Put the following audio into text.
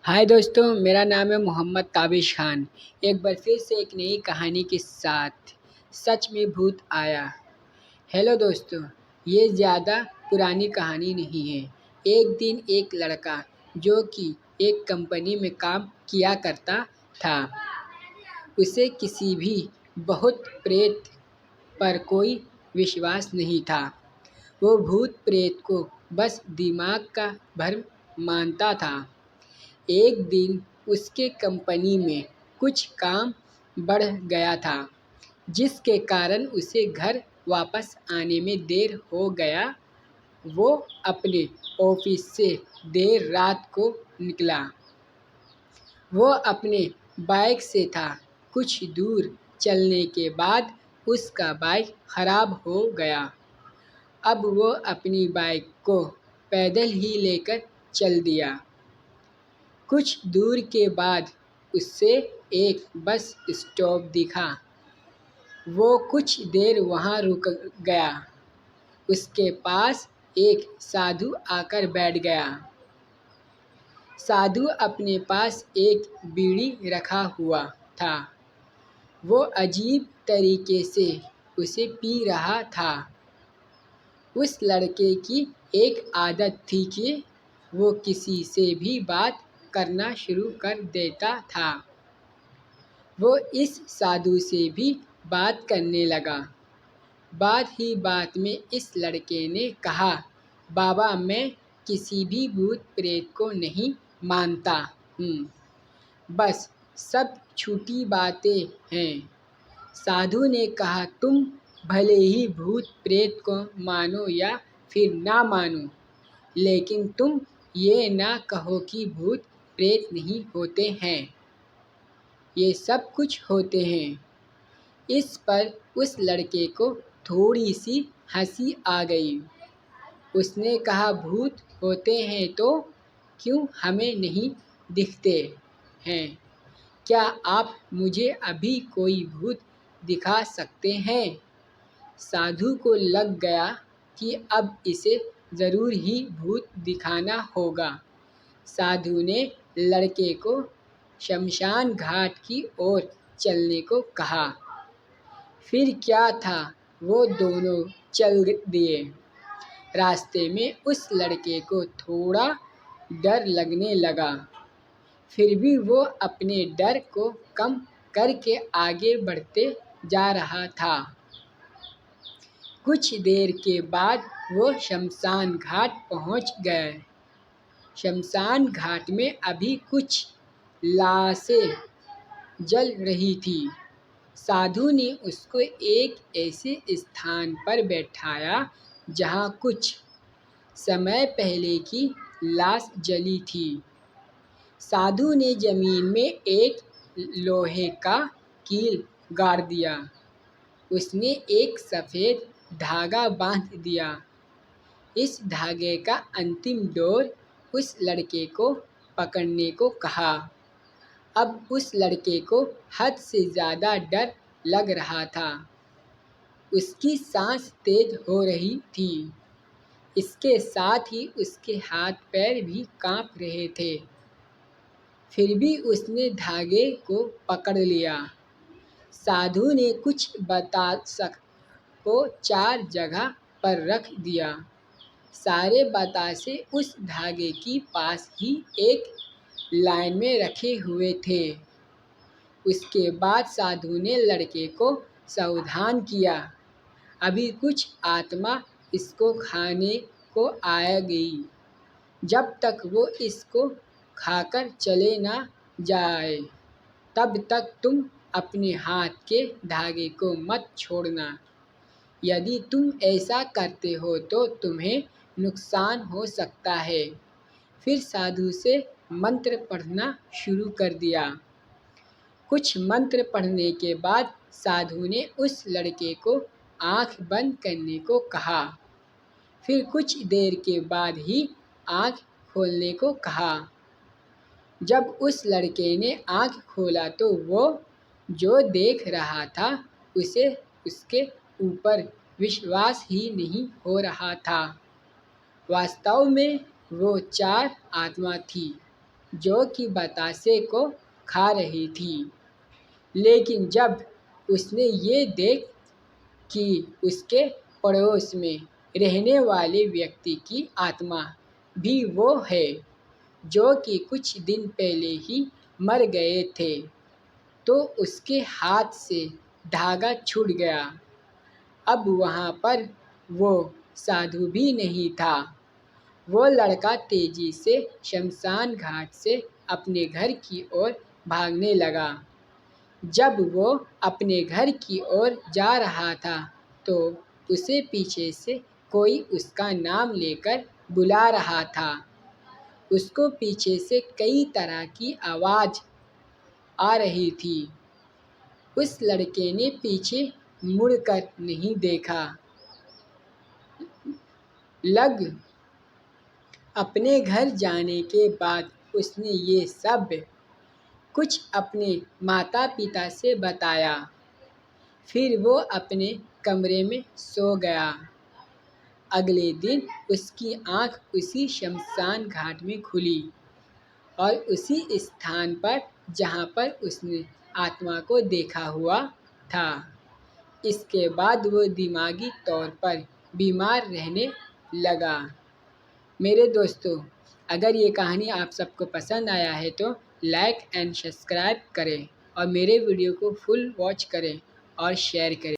हाय दोस्तों, मेरा नाम है मोहम्मद ताबिश खान। एक बार फिर से एक नई कहानी के साथ सच में भूत आया। हेलो दोस्तों, ये ज़्यादा पुरानी कहानी नहीं है। एक दिन एक लड़का जो कि एक कंपनी में काम किया करता था, उसे किसी भी बहुत प्रेत पर कोई विश्वास नहीं था। वो भूत प्रेत को बस दिमाग का भ्रम मानता था। एक दिन उसके कंपनी में कुछ काम बढ़ गया था, जिसके कारण उसे घर वापस आने में देर हो गया। वो अपने ऑफिस से देर रात को निकला। वो अपने बाइक से था। कुछ दूर चलने के बाद उसका बाइक खराब हो गया। अब वो अपनी बाइक को पैदल ही लेकर चल दिया। कुछ दूर के बाद उसे एक बस स्टॉप दिखा। वो कुछ देर वहाँ रुक गया। उसके पास एक साधु आकर बैठ गया। साधु अपने पास एक बीड़ी रखा हुआ था। वो अजीब तरीके से उसे पी रहा था। उस लड़के की एक आदत थी कि वो किसी से भी बात करना शुरू कर देता था। वो इस साधु से भी बात करने लगा। बात ही बात में इस लड़के ने कहा, बाबा, मैं किसी भी भूत प्रेत को नहीं मानता हूँ, बस सब झूठी बातें हैं। साधु ने कहा, तुम भले ही भूत प्रेत को मानो या फिर ना मानो, लेकिन तुम ये ना कहो कि भूत प्रेत नहीं होते हैं। ये सब कुछ होते हैं। इस पर उस लड़के को थोड़ी सी हंसी आ गई। उसने कहा, भूत होते हैं तो क्यों हमें नहीं दिखते हैं? क्या आप मुझे अभी कोई भूत दिखा सकते हैं? साधु को लग गया कि अब इसे ज़रूर ही भूत दिखाना होगा। साधु ने लड़के को शमशान घाट की ओर चलने को कहा। फिर क्या था, वो दोनों चल दिए। रास्ते में उस लड़के को थोड़ा डर लगने लगा, फिर भी वो अपने डर को कम करके आगे बढ़ते जा रहा था। कुछ देर के बाद वो शमशान घाट पहुंच गए। शमशान घाट में अभी कुछ लाशें जल रही थी। साधु ने उसको एक ऐसे स्थान पर बैठाया जहाँ कुछ समय पहले की लाश जली थी। साधु ने जमीन में एक लोहे का कील गाड़ दिया। उसने एक सफ़ेद धागा बांध दिया। इस धागे का अंतिम डोर उस लड़के को पकड़ने को कहा। अब उस लड़के को हद से ज़्यादा डर लग रहा था। उसकी सांस तेज हो रही थी। इसके साथ ही उसके हाथ पैर भी कांप रहे थे। फिर भी उसने धागे को पकड़ लिया। साधु ने कुछ बतासक को 4 जगह पर रख दिया। सारे बतासे उस धागे की पास ही एक लाइन में रखे हुए थे। उसके बाद साधु ने लड़के को सावधान किया, अभी कुछ आत्मा इसको खाने को आएगी। जब तक वो इसको खाकर चले ना जाए, तब तक तुम अपने हाथ के धागे को मत छोड़ना। यदि तुम ऐसा करते हो तो तुम्हें नुकसान हो सकता है। फिर साधु से मंत्र पढ़ना शुरू कर दिया। कुछ मंत्र पढ़ने के बाद साधु ने उस लड़के को आंख बंद करने को कहा। फिर कुछ देर के बाद ही आंख खोलने को कहा। जब उस लड़के ने आंख खोला तो वो जो देख रहा था उसे उसके ऊपर विश्वास ही नहीं हो रहा था। वास्तव में वो 4 आत्मा थी। जो कि बतासे को खा रही थी। लेकिन जब उसने ये देख कि उसके पड़ोस में रहने वाले व्यक्ति की आत्मा भी वो है जो कि कुछ दिन पहले ही मर गए थे, तो उसके हाथ से धागा छूट गया। अब वहाँ पर वो साधु भी नहीं था। वो लड़का तेजी से शमशान घाट से अपने घर की ओर भागने लगा। जब वो अपने घर की ओर जा रहा था, तो उसे पीछे से कोई उसका नाम लेकर बुला रहा था। उसको पीछे से कई तरह की आवाज़ आ रही थी। उस लड़के ने पीछे मुड़कर नहीं देखा। अपने घर जाने के बाद उसने ये सब कुछ अपने माता पिता से बताया। फिर वो अपने कमरे में सो गया। अगले दिन उसकी आँख उसी शमशान घाट में खुली और उसी स्थान पर जहाँ पर उसने आत्मा को देखा हुआ था। इसके बाद वो दिमागी तौर पर बीमार रहने लगा। मेरे दोस्तों, अगर ये कहानी आप सबको पसंद आया है तो लाइक एंड सब्सक्राइब करें और मेरे वीडियो को फुल वॉच करें और शेयर करें।